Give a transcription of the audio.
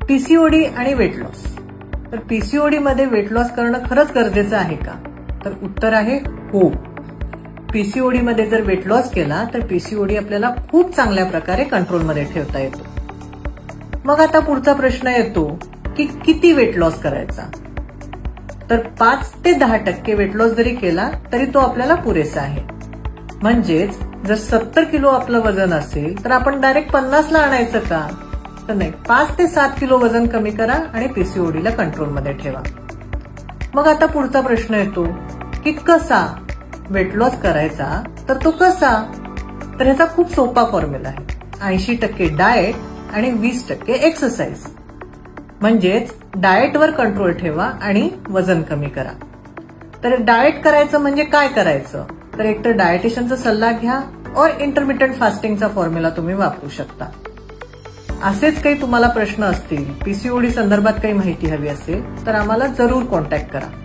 PCOD आणि weight loss. तर PCOD मध्ये वेट लॉस करणं खरंच गरजेचं आहे का? तर उत्तर आहे हो. पीसीओडी मध्ये जर वेट लॉस केला तर पीसीओडी आपल्याला खूप चांगल्या प्रकारे कंट्रोलमध्ये ठेवता येतो. मग आता पुढचा प्रश्न येतो की किती वेट लॉस करायचा? तर 5 ते 10% वेट लॉस जरी केला तरी तो आपल्याला पुरेसा आहे. म्हणजेच जर 70 किलो आपलं वजन असेल तर आपण डायरेक्ट 50ला आणायचं का? तर नाही, 5 ते 7 किलो वजन कमी करा आणि पीसीओडीला कंट्रोलमध्ये ठेवा. मग आता पुढचा प्रश्न येतो की कसा वेट लॉस करायचा? तर तो कसा? तर ह्याचा खूप सोपा फॉर्म्युला आहे. 80% डाएट आणि 20% एक्सरसाइज. म्हणजेच डाएटवर कंट्रोल ठेवा आणि वजन कमी करा. तर डाएट करायचं म्हणजे काय करायचं? तर एकतर डायटिशियनचा सल्ला घ्या और इंटरमिटंट फास्टिंगचा फॉर्म्युला तुम्ही वापरू शकता. असेच काही तुम्हाला प्रश्न असतील, पीसीओडी संदर्भात काही माहिती हवी असेल तर आम्हाला जरूर कॉन्टॅक्ट करा.